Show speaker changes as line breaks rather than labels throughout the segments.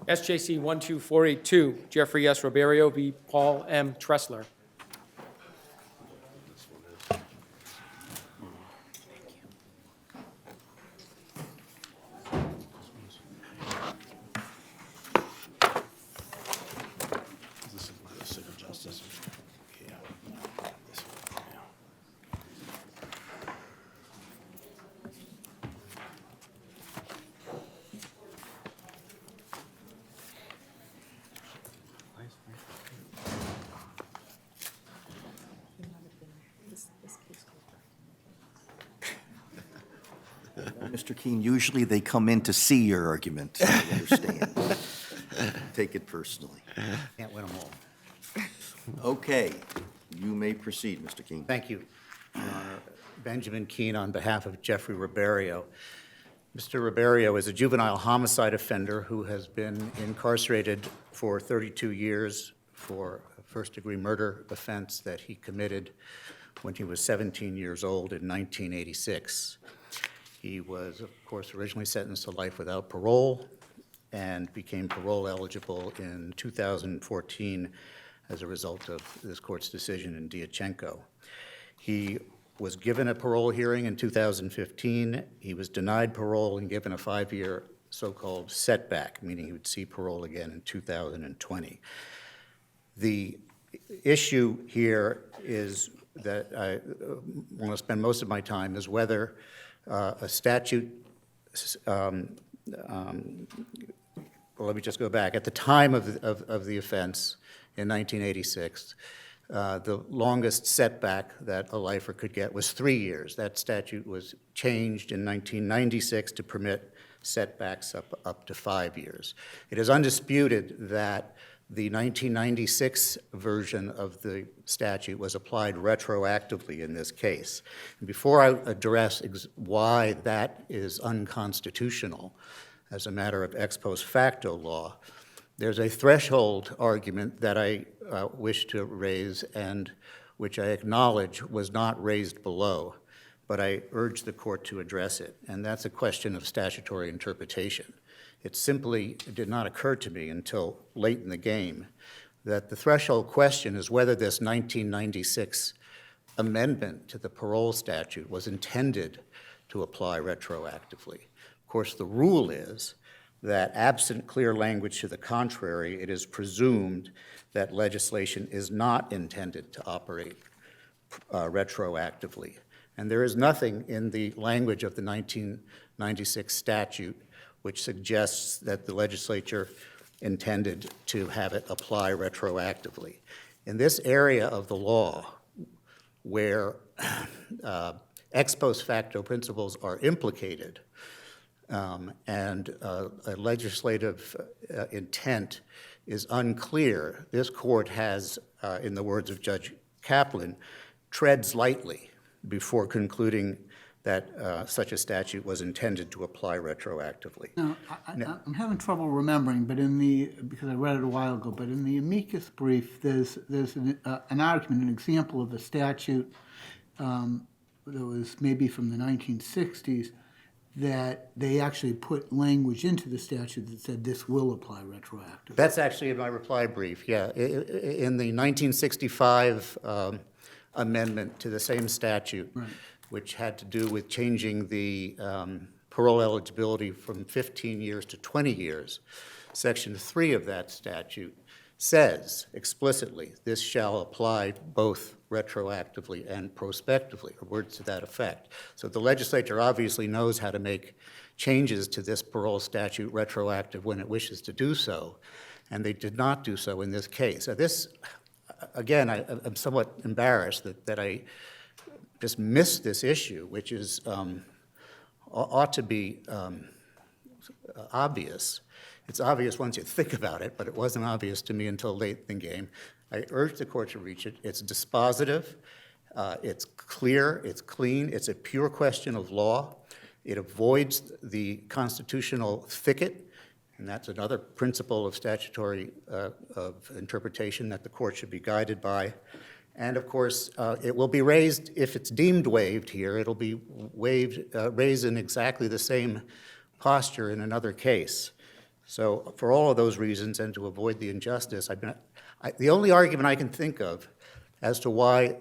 SJC-12482, Jeffrey S. Roberio v. Paul M. Tressler.
This is my civil justice. Yeah. This one, yeah.
Mr. Keene, usually they come in to see your argument, I understand. Take it personally.
Can't win them all.
Okay, you may proceed, Mr. Keene.
Thank you, Your Honor. Benjamin Keene on behalf of Jeffrey Roberio. Mr. Roberio is a juvenile homicide offender who has been incarcerated for 32 years for a first-degree murder offense that he committed when he was 17 years old in 1986. He was, of course, originally sentenced to life without parole and became parole eligible in 2014 as a result of this court's decision in Diachenko. He was given a parole hearing in 2015. He was denied parole and given a 5-year so-called setback, meaning he would see parole again in 2020. The issue here is that I want to spend most of my time is whether a statute, well, let me just go back. At the time of the offense in 1986, the longest setback that a lifer could get was 3 years. That statute was changed in 1996 to permit setbacks up to 5 years. It is undisputed that the 1996 version of the statute was applied retroactively in this case. And before I address why that is unconstitutional as a matter of ex post facto law, there's a threshold argument that I wish to raise and which I acknowledge was not raised below, but I urge the court to address it, and that's a question of statutory interpretation. It simply did not occur to me until late in the game that the threshold question is whether this 1996 amendment to the parole statute was intended to apply retroactively. Of course, the rule is that absent clear language to the contrary, it is presumed that legislation is not intended to operate retroactively. And there is nothing in the language of the 1996 statute which suggests that the legislature intended to have it apply retroactively. In this area of the law, where ex post facto principles are implicated and a legislative intent is unclear, this court has, in the words of Judge Kaplan, treads lightly before concluding that such a statute was intended to apply retroactively.
Now, I'm having trouble remembering, but because I read it a while ago, but in the amicus brief, there's an argument, an example of a statute that was maybe from the 1960s that they actually put language into the statute that said this will apply retroactively.
That's actually in my reply brief, yeah. In the 1965 amendment to the same statute, right, which had to do with changing the parole eligibility from 15 years to 20 years. Section 3 of that statute says explicitly, this shall apply both retroactively and prospectively, or words to that effect. So the legislature obviously knows how to make changes to this parole statute retroactive when it wishes to do so, and they did not do so in this case. So this, again, I'm somewhat embarrassed that I just missed this issue, which is ought to be obvious. It's obvious once you think about it, but it wasn't obvious to me until late in the game. I urge the court to reach it. It's dispositive, it's clear, it's clean, it's a pure question of law. It avoids the constitutional thicket, and that's another principle of statutory of interpretation that the court should be guided by. And of course, it will be raised, if it's deemed waived here, it'll be raised in exactly the same posture in another case. So for all of those reasons, and to avoid the injustice, the only argument I can think of as to why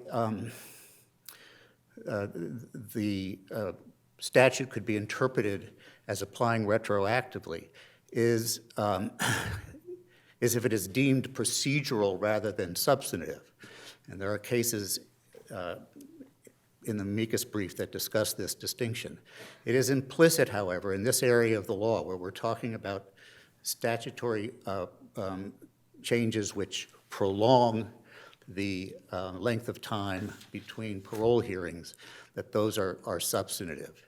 the statute could be interpreted as applying retroactively is if it is deemed procedural rather than substantive. And there are cases in the amicus brief that discuss this distinction. It is implicit, however, in this area of the law where we're talking about statutory changes which prolong the length of time between parole hearings, that those are substantive.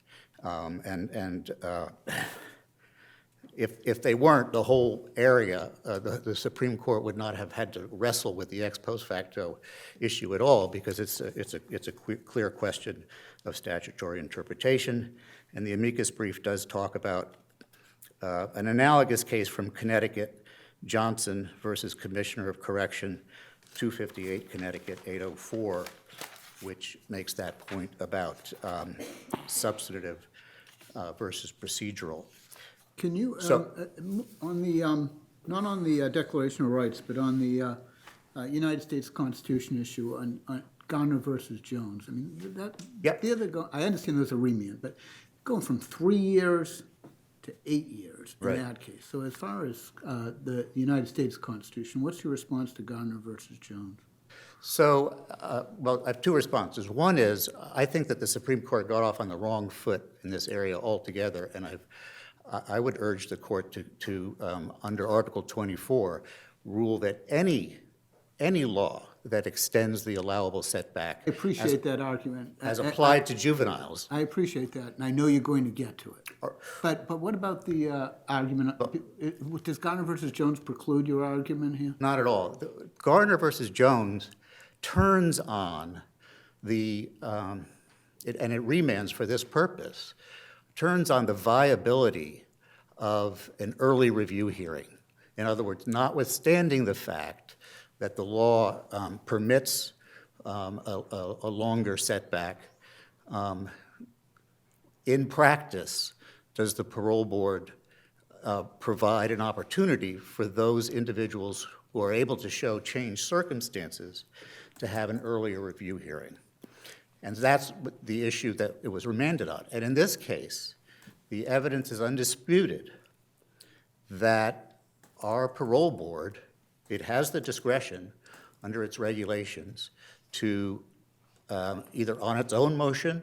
If they weren't, the whole area, the Supreme Court would not have had to wrestle with the ex post facto issue at all, because it's a clear question of statutory interpretation. And the amicus brief does talk about an analogous case from Connecticut, Johnson versus Commissioner of Correction, 258 Connecticut 804, which makes that point about substantive versus procedural.
Can you,
So-
on the, not on the Declaration of Rights, but on the United States Constitution issue on Garner versus Jones, I mean, that,
Yep.
the other, I understand there's a remand, but going from 3 years to 8 years in
Right.
that case. So as far as the United States Constitution, what's your response to Garner versus Jones?
So, well, I have two responses. One is, I think that the Supreme Court got off on the wrong foot in this area altogether, and I would urge the court to under Article 24, rule that any law that extends the allowable setback
I appreciate that argument.
as applied to juveniles.
I appreciate that, and I know you're going to get to it. But what about the argument, does Garner versus Jones preclude your argument here?
Not at all. Garner versus Jones turns on and it remands for this purpose, turns on the viability of an early review hearing. In other words, notwithstanding the fact that the law permits a longer setback, in practice, does the parole board provide an opportunity for those individuals who are able to show changed circumstances to have an earlier review hearing? And that's the issue that it was remanded on. And in this case, the evidence is undisputed that our parole board, it has the discretion under its regulations to either on its own motion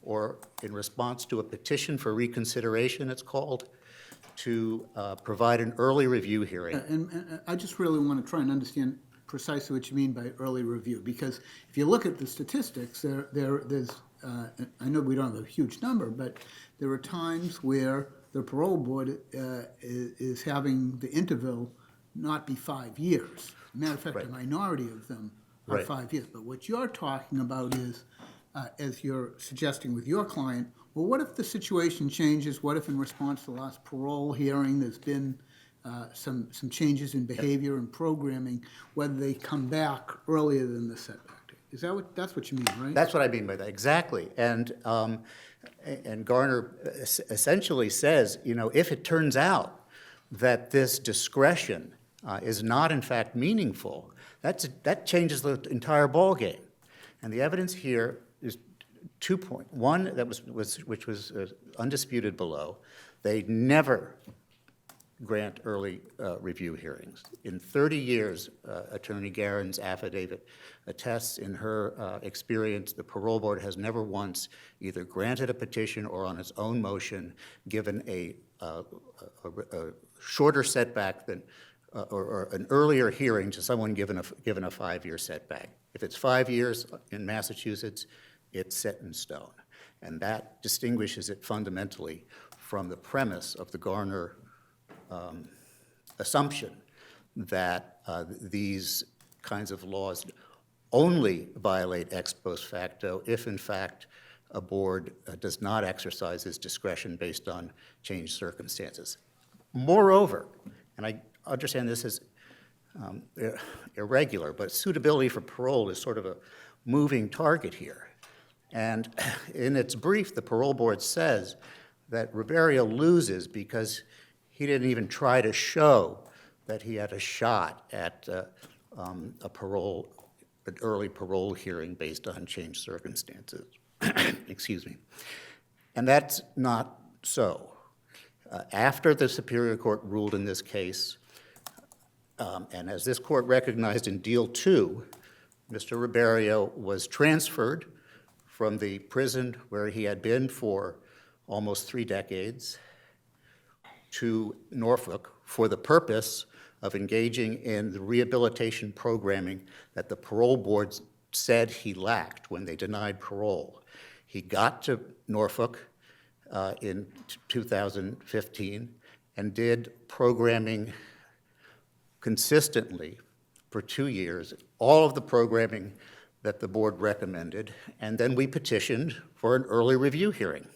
or in response to a petition for reconsideration, it's called, to provide an early review hearing.
And I just really want to try and understand precisely what you mean by early review, because if you look at the statistics, there's, I know we don't have a huge number, but there are times where the parole board is having the interval not be 5 years. Matter of fact,
Right.
a minority of them are
Right.
5 years. But what you're talking about is, as you're suggesting with your client, well, what if the situation changes? What if in response to the last parole hearing, there's been some changes in behavior and programming, whether they come back earlier than the setback date? Is that that's what you mean, right?
That's what I mean by that, exactly. And Garner essentially says, if it turns out that this discretion is not in fact meaningful, that changes the entire ballgame. And the evidence here is 2 points. One, which was undisputed below, they never grant early review hearings. In 30 years, Attorney Guerin's affidavit attests in her experience, the parole board has never once either granted a petition or on its own motion given a shorter setback than, or an earlier hearing to someone given a 5-year setback. If it's 5 years in Massachusetts, it's set in stone. And that distinguishes it fundamentally from the premise of the Garner assumption that these kinds of laws only violate ex post facto if, in fact, a board does not exercise its discretion based on changed circumstances. Moreover, and I understand this is irregular, but suitability for parole is sort of a moving target here. And in its brief, the parole board says that Roberio loses because he didn't even try to show that he had a shot at an early parole hearing based on changed circumstances. Excuse me. And that's not so. After the Superior Court ruled in this case, and as this court recognized in Deal 2, Mr. Roberio was transferred from the prison where he had been for almost 3 decades to Norfolk for the purpose of engaging in the rehabilitation programming that the parole board said he lacked when they denied parole. He got to Norfolk in 2015 and did programming consistently for 2 years, all of the programming that the board recommended, and then we petitioned for an early review hearing.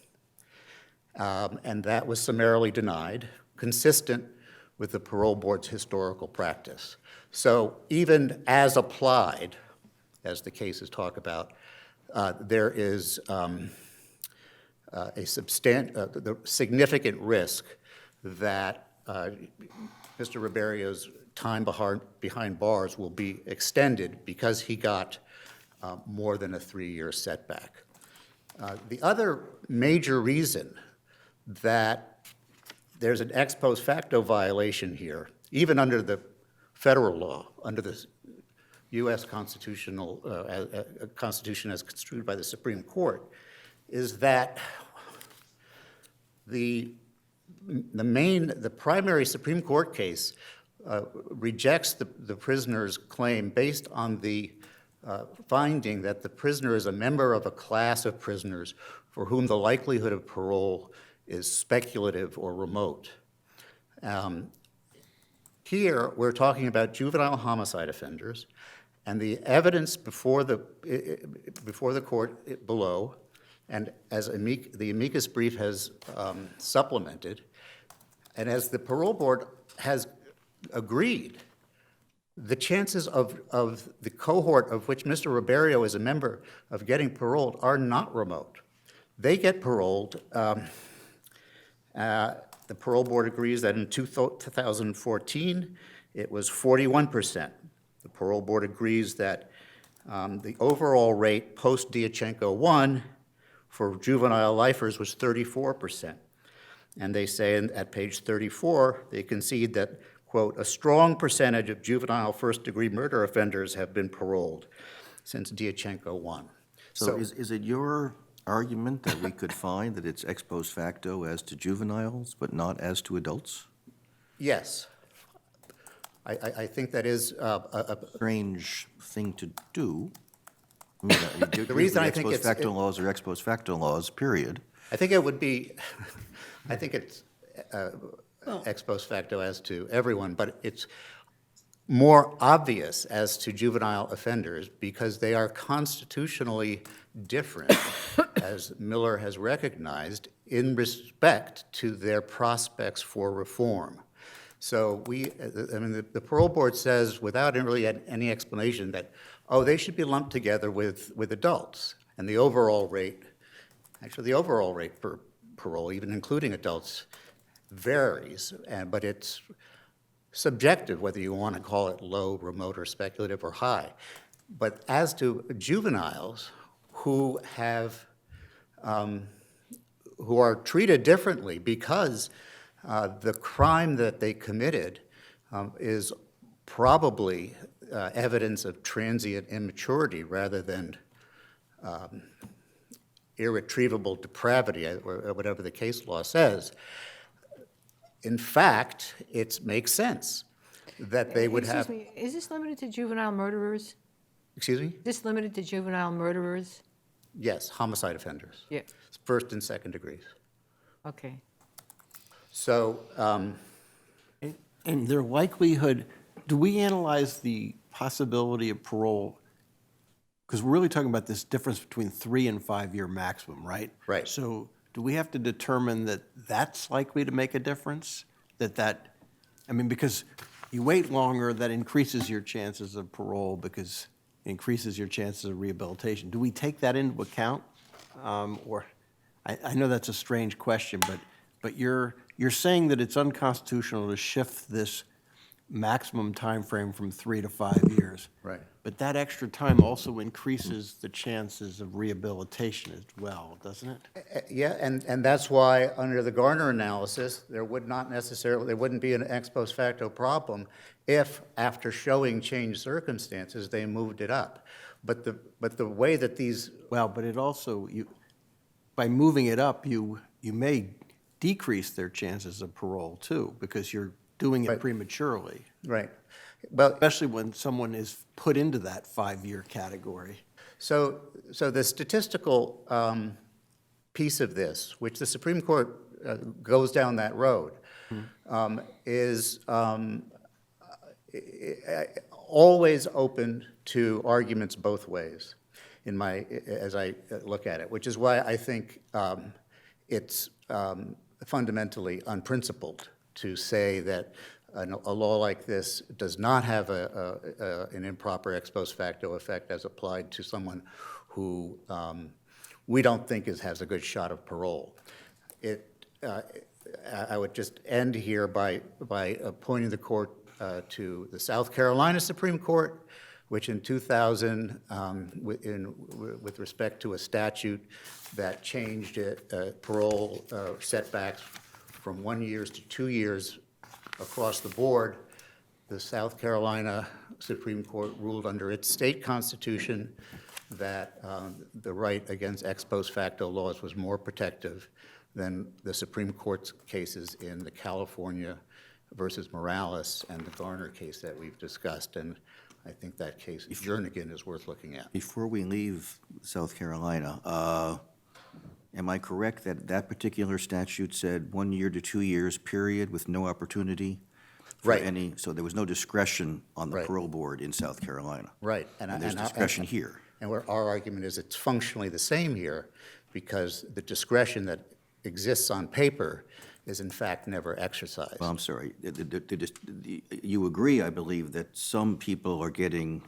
And that was summarily denied, consistent with the parole board's historical practice. So even as applied, as the cases talk about, there is the significant risk that Mr. Roberio's time behind bars will be extended because he got more than a 3-year setback. The other major reason that there's an ex post facto violation here, even under the federal law, under the U.S. Constitution as construed by the Supreme Court, is that the primary Supreme Court case rejects the prisoner's claim based on the finding that the prisoner is a member of a class of prisoners for whom the likelihood of parole is speculative or remote. Here, we're talking about juvenile homicide offenders, and the evidence before the court below, and as the amicus brief has supplemented, and as the parole board has agreed, the chances of the cohort of which Mr. Roberio is a member of getting paroled are not remote. They get paroled. The parole board agrees that in 2014, it was 41%. The parole board agrees that the overall rate post-Diachenko 1 for juvenile lifers was 34%. And they say at page 34, they concede that, quote, a strong percentage of juvenile first-degree murder offenders have been paroled since Diachenko 1.
So is it your argument that we could find that it's ex post facto as to juveniles, but not as to adults?
Yes. I think that is a
Strange thing to do. I mean,
The reason I think
ex post
it's-
facto laws are ex post facto laws, period.
I think it would be, I think it's ex post facto as to everyone, but it's more obvious as to juvenile offenders because they are constitutionally different, as Miller has recognized, in respect to their prospects for reform. So the parole board says, without really any explanation, that, oh, they should be lumped together with adults. And the overall rate for parole, even including adults, varies, but it's subjective whether you want to call it low, remote, or speculative, or high. But as to juveniles who are treated differently because the crime that they committed is probably evidence of transient immaturity rather than irretrievable depravity, or whatever the case law says. In fact, it makes sense that they would have...
Excuse me, is this limited to juvenile murderers?
Excuse me?
Is this limited to juvenile murderers?
Yes, homicide offenders.
Yeah.
First and second degrees.
Okay.
So,
And their likelihood, do we analyze the possibility of parole? Because we're really talking about this difference between 3 and 5 year maximum, right?
Right.
So do we have to determine that that's likely to make a difference? Because you wait longer, that increases your chances of parole because it increases your chances of rehabilitation. Do we take that into account? I know that's a strange question, but your you're saying that it's unconstitutional to shift this maximum time frame from 3 to 5 years.
Right.
But that extra time also increases the chances of rehabilitation as well, doesn't it?
Yeah, and that's why, under the Garner analysis, there wouldn't be an ex post facto problem if, after showing changed circumstances, they moved it up. But the way that these,
Well, but it also, by moving it up, you may decrease their chances of parole too, because you're doing it
Right.
prematurely,
right, well,
especially when someone is put into that 5-year category.
so the statistical piece of this, which the Supreme Court goes down that road, is always open to arguments both ways as I look at it, which is why I think it's fundamentally unprincipled to say that a law like this does not have an improper ex post facto effect as applied to someone who we don't think has a good shot of parole. I would just end here by pointing the court to the South Carolina Supreme Court, which in 2000, with respect to a statute that changed parole setbacks from 1 year to 2 years across the board, the South Carolina Supreme Court ruled under its state constitution that the right against ex post facto laws was more protective than the Supreme Court's cases in the California versus Morales and the Garner case that we've discussed. And I think that case, Jernigan, is worth looking at.
Before we leave South Carolina, am I correct that that particular statute said 1 year to 2 years, period, with no opportunity for
Right.
any, so there was no discretion on the
Right.
parole board in South Carolina?
Right.
And there's discretion here.
And our argument is it's functionally the same here because the discretion that exists on paper is in fact never exercised.
Well, I'm sorry. You agree, I believe, that some people are getting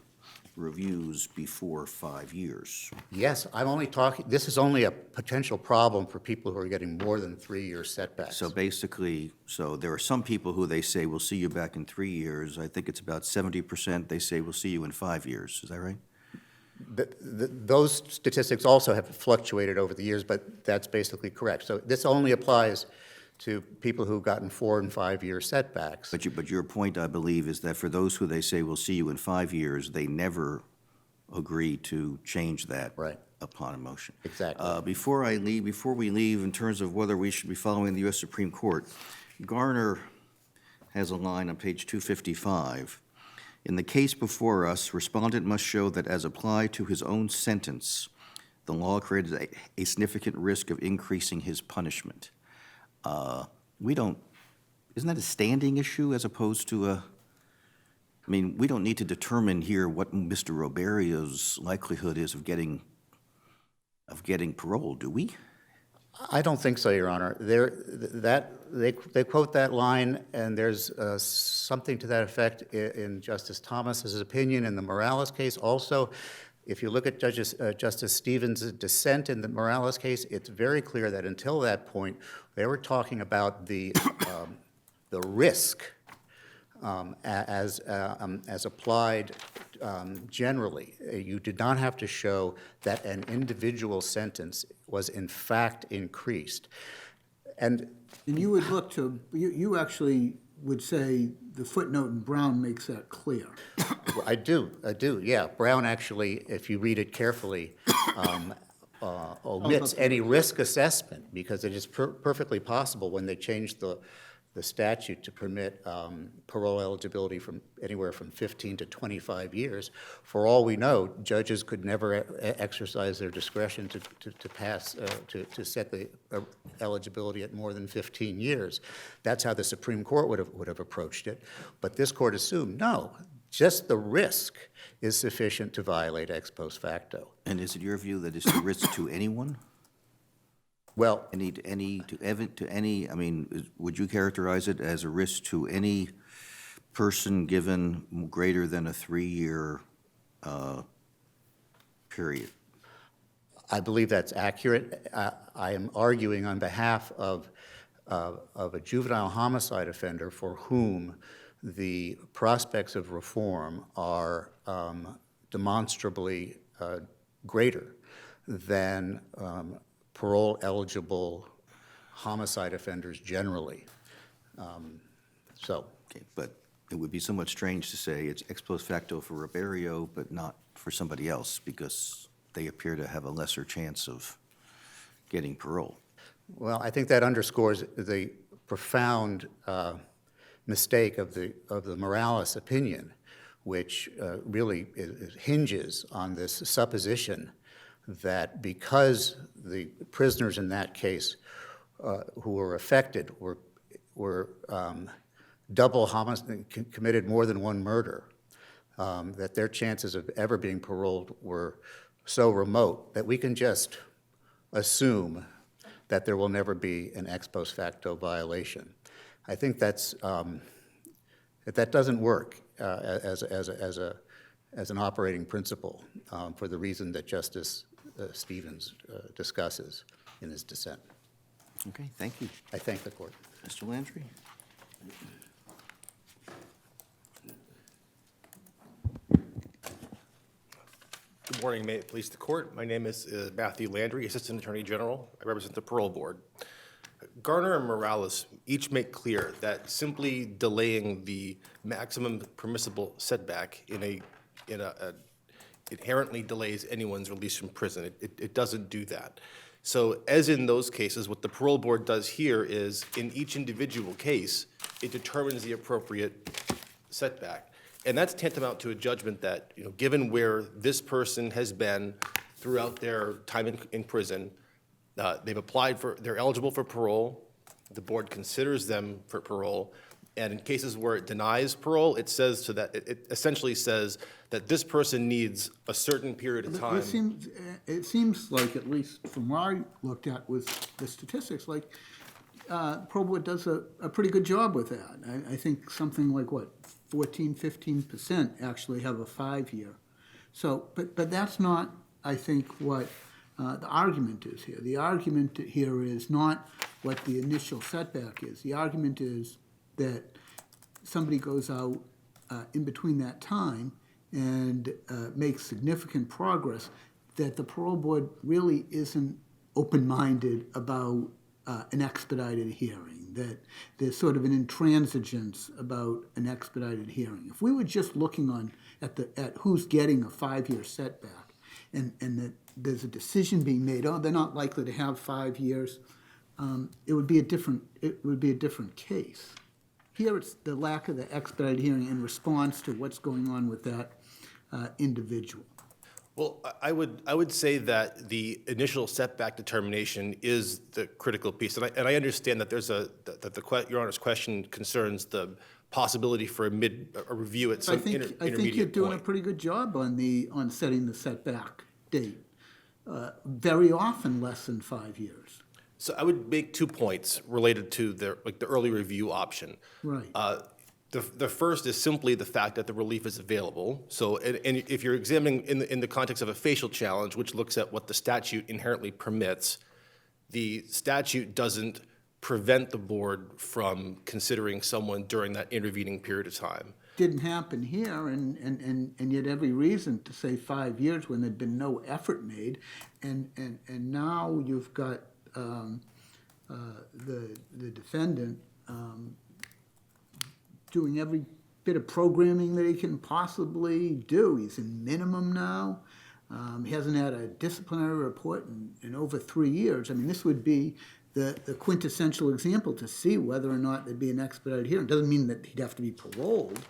reviews before 5 years.
Yes, I'm only talking, this is only a potential problem for people who are getting more than 3-year setbacks.
So basically, so there are some people who they say, we'll see you back in 3 years. I think it's about 70% they say, we'll see you in 5 years. Is that right?
Those statistics also have fluctuated over the years, but that's basically correct. So this only applies to people who've gotten 4 and 5 year setbacks.
But your point, I believe, is that for those who they say, we'll see you in 5 years, they never agree to change that
Right.
upon a motion.
Exactly.
Before we leave, in terms of whether we should be following the U.S. Supreme Court, Garner has a line on page 255. In the case before us, respondent must show that as applied to his own sentence, the law created a significant risk of increasing his punishment. Isn't that a standing issue as opposed to we don't need to determine here what Mr. Roberio's likelihood is of getting parole, do we?
I don't think so, Your Honor. They quote that line, and there's something to that effect in Justice Thomas's opinion in the Morales case. Also, if you look at Justice Stevens' dissent in the Morales case, it's very clear that until that point, they were talking about the risk as applied generally. You did not have to show that an individual sentence was in fact increased. And
you would look to, you actually would say the footnote in Brown makes that clear.
I do, yeah. Brown actually, if you read it carefully, omits any risk assessment because it is perfectly possible when they changed the statute to permit parole eligibility from anywhere from 15 to 25 years. For all we know, judges could never exercise their discretion to set the eligibility at more than 15 years. That's how the Supreme Court would have approached it. But this court assumed, no, just the risk is sufficient to violate ex post facto.
And is it your view that it's a risk to anyone?
Well,
would you characterize it as a risk to any person given greater than a 3-year period?
I believe that's accurate. I am arguing on behalf of of a juvenile homicide offender for whom the prospects of reform are demonstrably greater than parole-eligible homicide offenders generally. So,
Okay, but it would be somewhat strange to say it's ex post facto for Roberio, but not for somebody else, because they appear to have a lesser chance of getting parole.
well, I think that underscores the profound mistake of the Morales opinion, which really hinges on this supposition that because the prisoners in that case who were affected were double homicide, committed more than one murder, that their chances of ever being paroled were so remote that we can just assume that there will never be an ex post facto violation. I think that doesn't work as an operating principle for the reason that Justice Stevens discusses in his dissent.
Okay, thank you.
I thank the court.
Mr. Landry?
Good morning, may it please the court. My name is Matthew Landry, Assistant Attorney General. I represent the Parole Board. Garner and Morales each make clear that simply delaying the maximum permissible setback inherently delays anyone's release from prison. It doesn't do that. So as in those cases, what the Parole Board does here is, in each individual case, it determines the appropriate setback. And that's tantamount to a judgment that, given where this person has been throughout their time in prison, they're eligible for parole, the board considers them for parole, and in cases where it denies parole, it essentially says that this person needs a certain period of time.
It seems like, at least from what I looked at with the statistics, like Parole Board does a pretty good job with that. I think something like, 15% actually have a 5-year. So, but that's not, I think, what the argument is here. The argument here is not what the initial setback is. The argument is that somebody goes out in between that time and makes significant progress, that the Parole Board really isn't open-minded about an expedited hearing, that there's sort of an intransigence about an expedited hearing. If we were just looking at who's getting a 5-year setback, and that there's a decision being made, they're not likely to have 5 years, it would be a different case. Here it's the lack of the expedited hearing in response to what's going on with that individual.
Well, I would say that the initial setback determination is the critical piece, and I understand that Your Honor's question concerns the possibility for a review at some intermediate point.
I think you're doing a pretty good job on setting the setback date. Very often less than 5 years.
So I would make 2 points related to the early review option.
Right.
The first is simply the fact that the relief is available. So, and if you're examining in the context of a facial challenge, which looks at what the statute inherently permits, the statute doesn't prevent the board from considering someone during that intervening period of time.
Didn't happen here, and yet every reason to say 5 years when there'd been no effort made, and now you've got the defendant doing every bit of programming that he can possibly do. He's in minimum now. He hasn't had a disciplinary report in over 3 years. I mean, this would be the quintessential example to see whether or not there'd be an expedited hearing. Doesn't mean that he'd have to be paroled,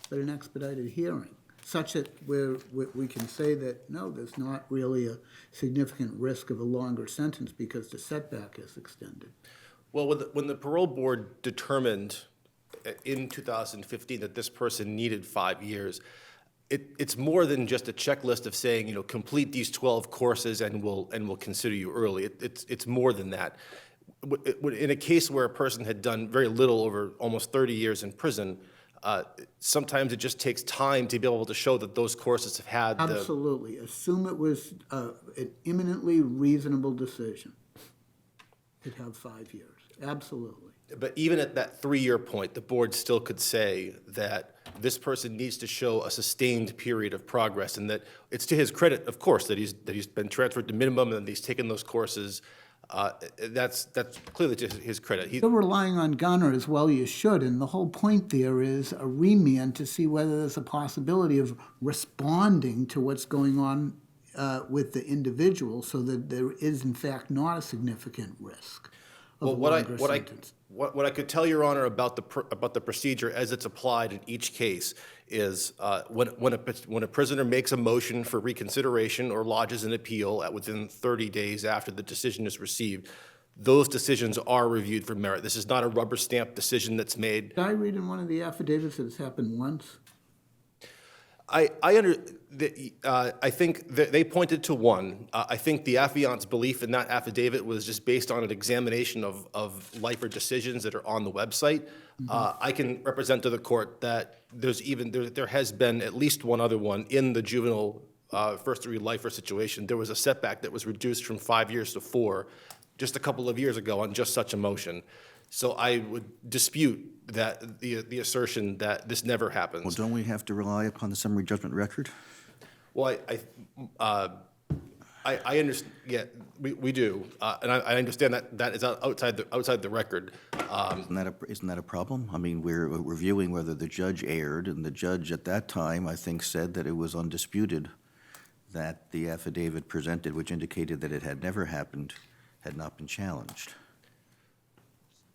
but an expedited hearing, such that we can say that, no, there's not really a significant risk of a longer sentence because the setback is extended.
Well, when the parole board determined in 2015 that this person needed 5 years, it's more than just a checklist of saying, complete these 12 courses and we'll consider you early. It's more than that. In a case where a person had done very little over almost 30 years in prison, sometimes it just takes time to be able to show that those courses have had
Absolutely. Assume it was an imminently reasonable decision. It'd have 5 years. Absolutely.
But even at that 3-year point, the board still could say that this person needs to show a sustained period of progress, and that it's to his credit, of course, that he's been transferred to minimum and he's taken those courses. That's clearly to his credit.
You're relying on Gunner as well you should, and the whole point there is a remand to see whether there's a possibility of responding to what's going on with the individual so that there is in fact not a significant risk of a longer sentence.
What I could tell Your Honor about the procedure as it's applied in each case is when a prisoner makes a motion for reconsideration or lodges an appeal within 30 days after the decision is received, those decisions are reviewed for merit. This is not a rubber stamp decision that's made.
Did I read in one of the affidavits that it's happened once?
I think that they pointed to one. I think the affiant's belief in that affidavit was just based on an examination of lifer decisions that are on the website. I can represent to the court that there has been at least one other one in the juvenile first-degree lifer situation. There was a setback that was reduced from 5 years to 4 just a couple of years ago on just such a motion. So I would dispute that the assertion that this never happens.
Well, don't we have to rely upon the summary judgment record?
Well, I understand. Yeah, we do, and I understand that is outside the record.
Isn't that a problem? I mean, we're reviewing whether the judge erred, and the judge at that time, I think, said that it was undisputed that the affidavit presented, which indicated that it had never happened, had not been challenged.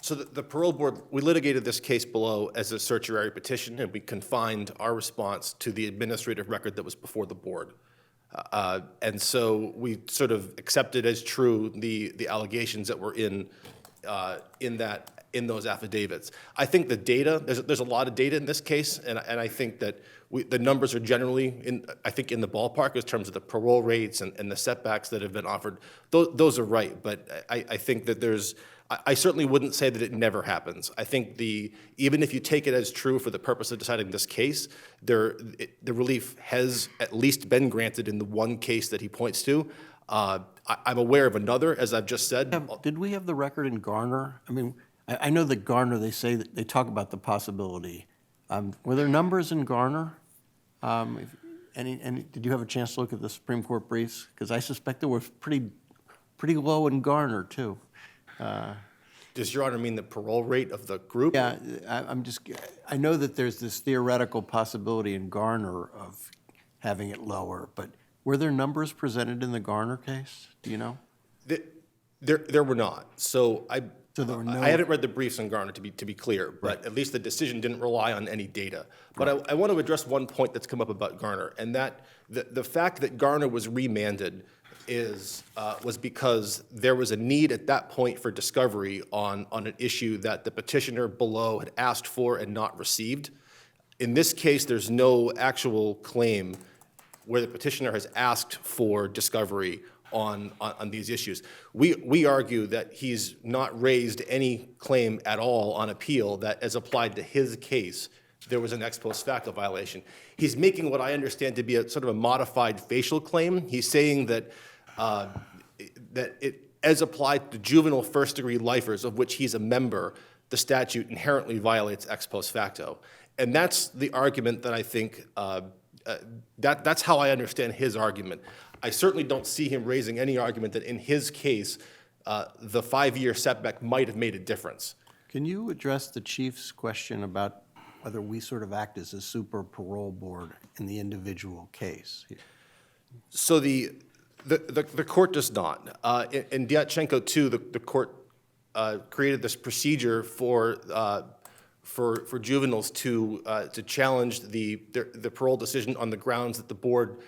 So the parole board, we litigated this case below as a certiorari petition, and we confined our response to the administrative record that was before the board. And so we sort of accepted as true the allegations that were in those affidavits. I think the data, there's a lot of data in this case, and I think that the numbers are generally in the ballpark in terms of the parole rates and the setbacks that have been offered. Those are right, but I think that I certainly wouldn't say that it never happens. I think even if you take it as true for the purpose of deciding this case, the relief has at least been granted in the one case that he points to. I'm aware of another, as I've just said.
Did we have the record in Garner? I mean, I know that Garner, they say that they talk about the possibility. Were there numbers in Garner? Did you have a chance to look at the Supreme Court briefs? Because I suspect they were pretty low in Garner, too.
Does Your Honor mean the parole rate of the group?
Yeah, I know that there's this theoretical possibility in Garner of having it lower, but were there numbers presented in the Garner case? Do you know?
There were not. So
there were no.
I haven't read the briefs on Garner to be clear, but at least the decision didn't rely on any data. But I want to address one point that's come up about Garner, and that the fact that Garner was remanded was because there was a need at that point for discovery on an issue that the petitioner below had asked for and not received. In this case, there's no actual claim where the petitioner has asked for discovery on these issues. We argue that he's not raised any claim at all on appeal that, as applied to his case, there was an ex post facto violation. He's making what I understand to be a sort of a modified facial claim. He's saying that it, as applied to juvenile first-degree lifers, of which he's a member, the statute inherently violates ex post facto. And that's the argument that I think, that's how I understand his argument. I certainly don't see him raising any argument that in his case, the 5-year setback might have made a difference.
Can you address the Chief's question about whether we sort of act as a super parole board in the individual case?
So the court does not. In Dyatchenko 2, the court created this procedure for juveniles to challenge the parole decision on the grounds that the board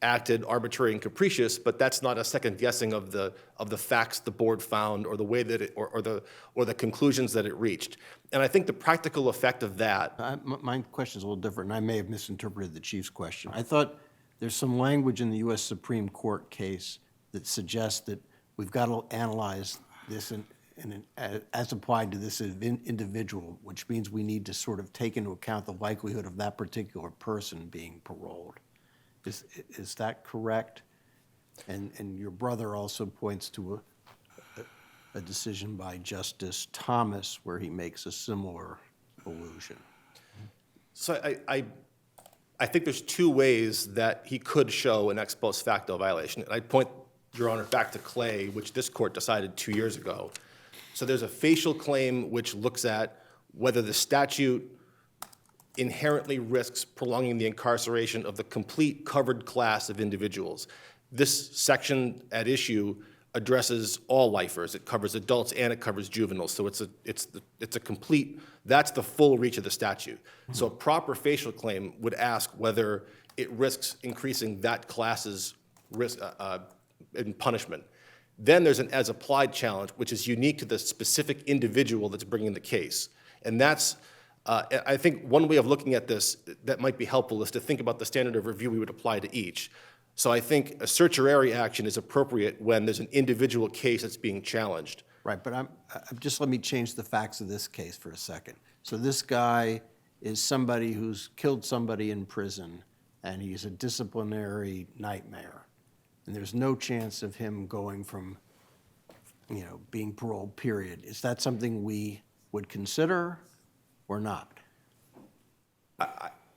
acted arbitrary and capricious, but that's not a second guessing of the facts the board found or the way that it or the conclusions that it reached. And I think the practical effect of that.
My question is a little different, and I may have misinterpreted the Chief's question. I thought there's some language in the U.S. Supreme Court case that suggests that we've got to analyze this as applied to this individual, which means we need to sort of take into account the likelihood of that particular person being paroled. Is that correct? And your brother also points to a decision by Justice Thomas where he makes a similar allusion.
So I think there's two ways that he could show an ex post facto violation. And I'd point, Your Honor, back to Clay, which this court decided 2 years ago. So there's a facial claim which looks at whether the statute inherently risks prolonging the incarceration of the complete covered class of individuals. This section at issue addresses all lifers. It covers adults and it covers juveniles. So it's a complete, that's the full reach of the statute. So a proper facial claim would ask whether it risks increasing that class's risk in punishment. Then there's an as-applied challenge, which is unique to the specific individual that's bringing the case. And that's, I think one way of looking at this that might be helpful is to think about the standard of review we would apply to each. So I think a certiorari action is appropriate when there's an individual case that's being challenged.
Right, but just let me change the facts of this case for a second. So this guy is somebody who's killed somebody in prison, and he's a disciplinary nightmare. And there's no chance of him going from, being paroled, period. Is that something we would consider or not?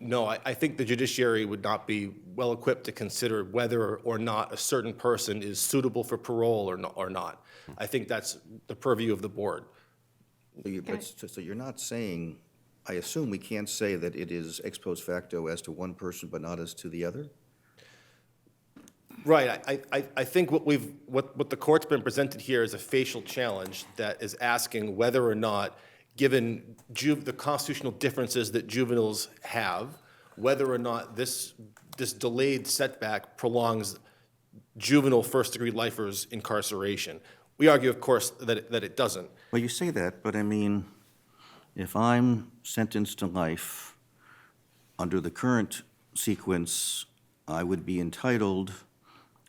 No, I think the judiciary would not be well-equipped to consider whether or not a certain person is suitable for parole or not. I think that's the purview of the board.
So you're not saying, I assume we can't say that it is ex post facto as to one person but not as to the other?
Right. I think what the court's been presented here is a facial challenge that is asking whether or not, given the constitutional differences that juveniles have, whether or not this delayed setback prolongs juvenile first-degree lifers' incarceration. We argue, of course, that it doesn't.
Well, you say that, but I mean, if I'm sentenced to life, under the current sequence, I would be entitled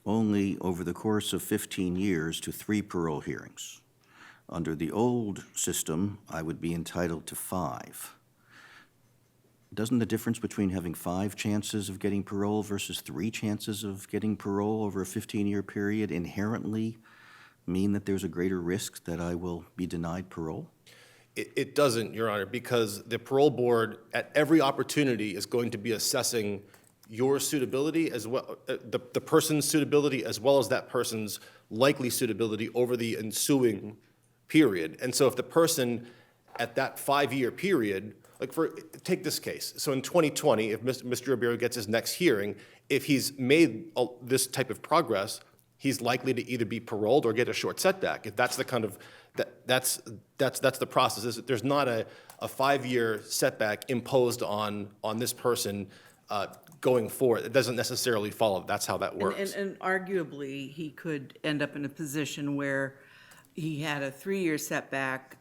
only over the course of 15 years to 3 parole hearings. Under the old system, I would be entitled to 5. Doesn't the difference between having 5 chances of getting parole versus 3 chances of getting parole over a 15-year period inherently mean that there's a greater risk that I will be denied parole?
It doesn't, Your Honor, because the parole board at every opportunity is going to be assessing your suitability as well, the person's suitability as well as that person's likely suitability over the ensuing period. And so if the person at that 5-year period, take this case. So in 2020, if Mr. Roberio gets his next hearing, if he's made this type of progress, he's likely to either be paroled or get a short setback. If that's the kind of, that's the process. There's not a 5-year setback imposed on this person going forward. It doesn't necessarily follow. That's how that works.
And arguably, he could end up in a position where he had a 3-year setback,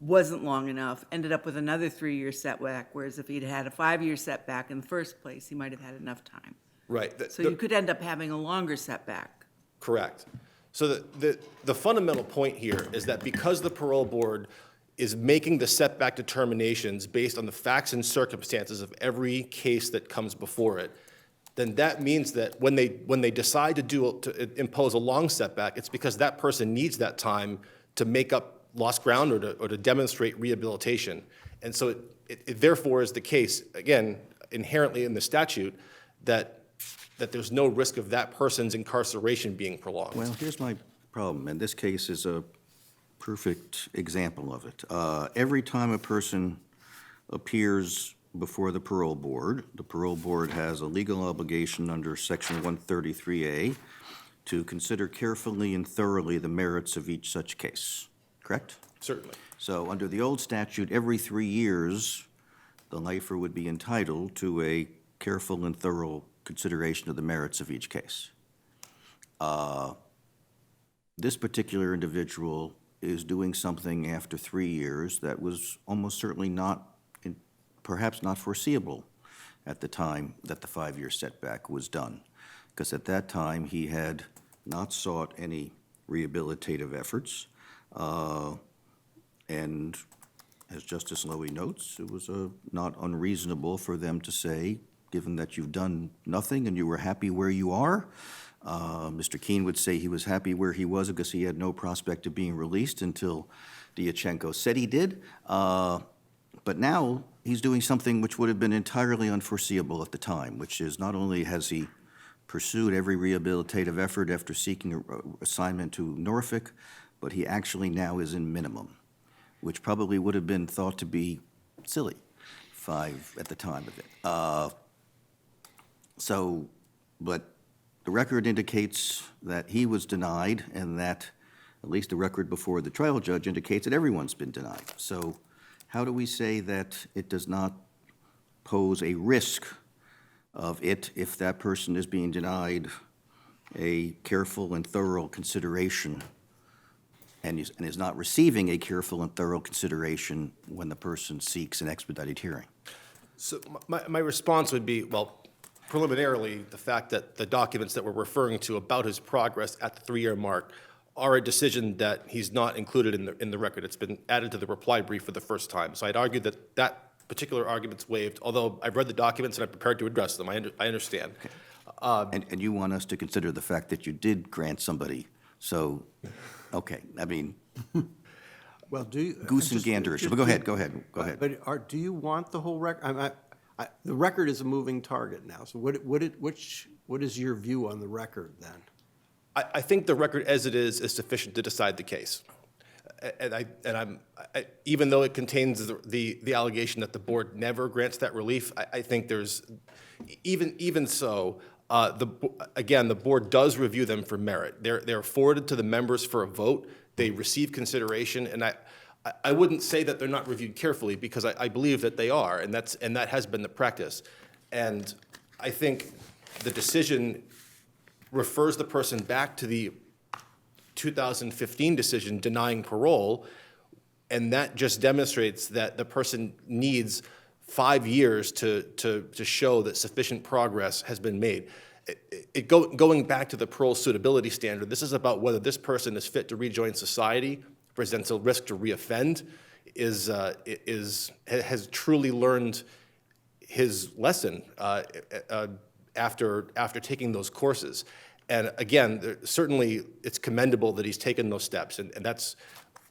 wasn't long enough, ended up with another 3-year setback, whereas if he'd had a 5-year setback in the first place, he might have had enough time.
Right.
So you could end up having a longer setback.
Correct. So the fundamental point here is that because the parole board is making the setback determinations based on the facts and circumstances of every case that comes before it, then that means that when they decide to impose a long setback, it's because that person needs that time to make up lost ground or to demonstrate rehabilitation. And so it therefore is the case, again, inherently in the statute, that there's no risk of that person's incarceration being prolonged.
Well, here's my problem, and this case is a perfect example of it. Every time a person appears before the parole board has a legal obligation under Section 133A to consider carefully and thoroughly the merits of each such case, correct?
Certainly.
So under the old statute, every 3 years, the lifer would be entitled to a careful and thorough consideration of the merits of each case. This particular individual is doing something after 3 years that was almost certainly perhaps not foreseeable at the time that the 5-year setback was done, because at that time he had not sought any rehabilitative efforts, and as Justice Lowy notes, it was not unreasonable for them to say, given that you've done nothing and you were happy where you are, Mr. Keene would say he was happy where he was because he had no prospect of being released until Diachenko said he did. But now he's doing something which would have been entirely unforeseeable at the time, which is not only has he pursued every rehabilitative effort after seeking assignment to Norfolk, but he actually now is in minimum, which probably would have been thought to be silly, 5 at the time of it. But the record indicates that he was denied, and that, at least the record before the trial judge indicates that everyone's been denied. So how do we say that it does not pose a risk of it if that person is being denied a careful and thorough consideration and is not receiving a careful and thorough consideration when the person seeks an expedited hearing?
So my response would be, well, preliminarily, the fact that the documents that we're referring to about his progress at the 3-year mark are a decision that he's not included in the record. It's been added to the reply brief for the first time. So I'd argue that that particular argument's waived, although I've read the documents and I'm prepared to address them. I understand.
And you want us to consider the fact that you did grant somebody, so, okay, I mean,
Well, do you?
goose and gander issue, but go ahead.
But do you want the whole record? The record is a moving target now, so what is your view on the record then?
I think the record as it is sufficient to decide the case. Even though it contains the allegation that the board never grants that relief, I think there's, even so, again, the board does review them for merit. They're forwarded to the members for a vote. They receive consideration, and I wouldn't say that they're not reviewed carefully, because I believe that they are, and that has been the practice. And I think the decision refers the person back to the 2015 decision denying parole, and that just demonstrates that the person needs 5 years to show that sufficient progress has been made. Going back to the parole suitability standard, this is about whether this person is fit to rejoin society, presents a risk to reoffend, has truly learned his lesson after taking those courses. And again, certainly it's commendable that he's taken those steps, and that's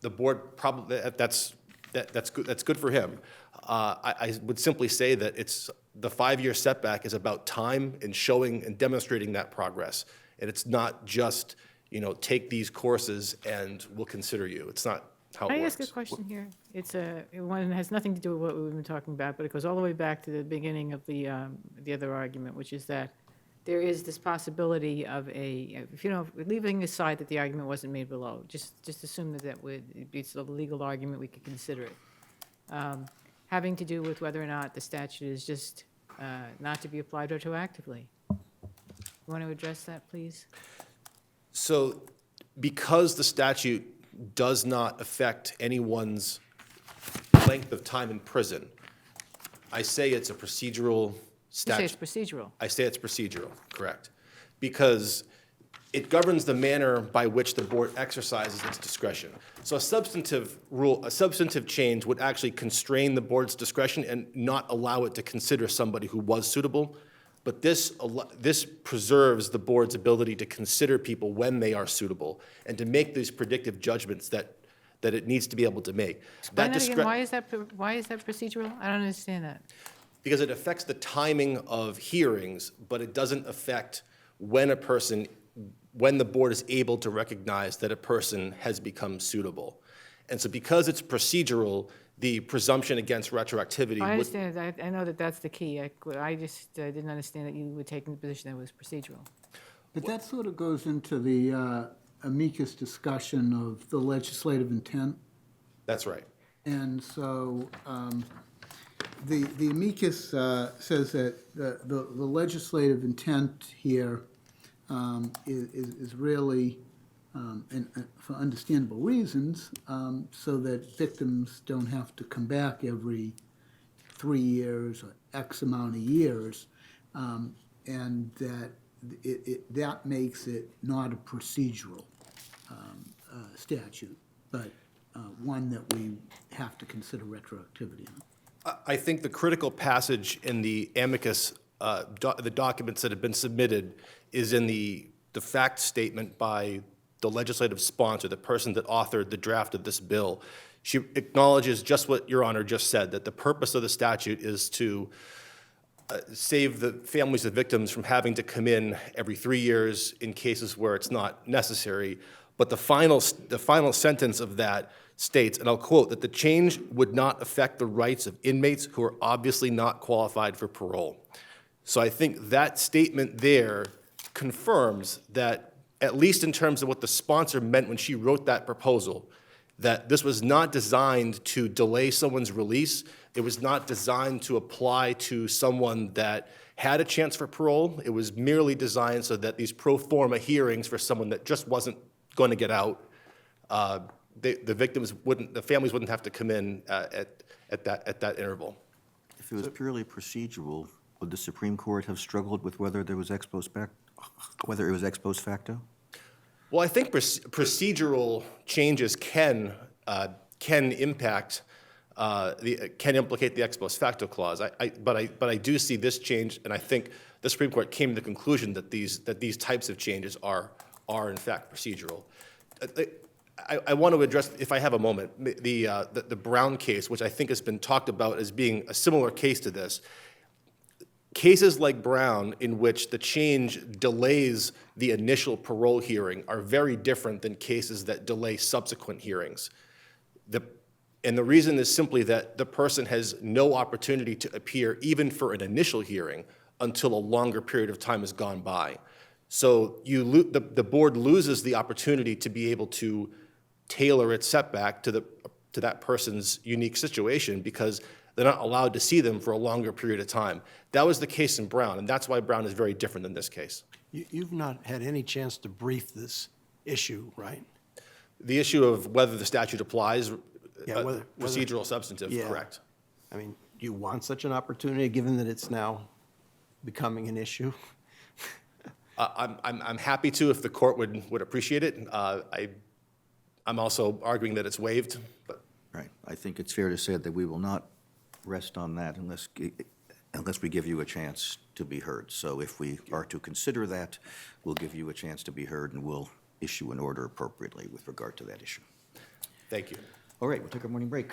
the board probably that's good for him. I would simply say that it's the 5-year setback is about time and showing and demonstrating that progress, and it's not just take these courses and we'll consider you. It's not how it
Can I
works.
ask a question here? It's one that has nothing to do with what we've been talking about, but it goes all the way back to the beginning of the other argument, which is that there is this possibility of leaving aside that the argument wasn't made below, just assume that it's a legal argument, we could consider it. Having to do with whether or not the statute is just not to be applied retroactively. You want to address that, please?
So because the statute does not affect anyone's length of time in prison, I say it's a procedural statute.
You say it's procedural.
I say it's procedural, correct. Because it governs the manner by which the board exercises its discretion. So a substantive change would actually constrain the board's discretion and not allow it to consider somebody who was suitable. But this preserves the board's ability to consider people when they are suitable and to make these predictive judgments that it needs to be able to make.
Explain that again. Why is that procedural? I don't understand that.
Because it affects the timing of hearings, but it doesn't affect when the board is able to recognize that a person has become suitable. And so because it's procedural, the presumption against retroactivity
I
would...
understand. I know that that's the key. I just didn't understand that you were taking the position that it was procedural.
But that sort of goes into the amicus discussion of the legislative intent.
That's right.
And so the amicus says that the legislative intent here is really, and for understandable reasons, so that victims don't have to come back every 3 years or X amount of years, and that that makes it not a procedural statute, but one that we have to consider retroactivity on.
I think the critical passage in the amicus, the documents that have been submitted, is in the the fact statement by the legislative sponsor, the person that authored the draft of this bill. She acknowledges just what Your Honor just said, that the purpose of the statute is to save the families of victims from having to come in every 3 years in cases where it's not necessary. But the final sentence of that states, and I'll quote, that the change would not affect the rights of inmates who are obviously not qualified for parole. So I think that statement there confirms that, at least in terms of what the sponsor meant when she wrote that proposal, that this was not designed to delay someone's release. It was not designed to apply to someone that had a chance for parole. It was merely designed so that these pro forma hearings for someone that just wasn't going to get out, the victims wouldn't, the families wouldn't have to come in at that interval.
If it was purely procedural, would the Supreme Court have struggled with whether there was whether it was ex post facto?
Well, I think procedural changes can impact, can implicate the ex post facto clause. But I do see this change, and I think the Supreme Court came to the conclusion that these types of changes are in fact procedural. I want to address, if I have a moment, the Brown case, which I think has been talked about as being a similar case to this. Cases like Brown, in which the change delays the initial parole hearing, are very different than cases that delay subsequent hearings. And the reason is simply that the person has no opportunity to appear even for an initial hearing until a longer period of time has gone by. So the board loses the opportunity to be able to tailor its setback to that person's unique situation, because they're not allowed to see them for a longer period of time. That was the case in Brown, and that's why Brown is very different than this case.
You've not had any chance to brief this issue, right?
The issue of whether the statute applies,
Yeah, whether-
procedural, substantive,
Yeah.
correct.
I mean, do you want such an opportunity, given that it's now becoming an issue?
I'm happy to if the court would appreciate it. I'm also arguing that it's waived, but
Right. I think it's fair to say that we will not rest on that unless we give you a chance to be heard. So if we are to consider that, we'll give you a chance to be heard, and we'll issue an order appropriately with regard to that issue.
thank you.
All right, we'll take our morning break.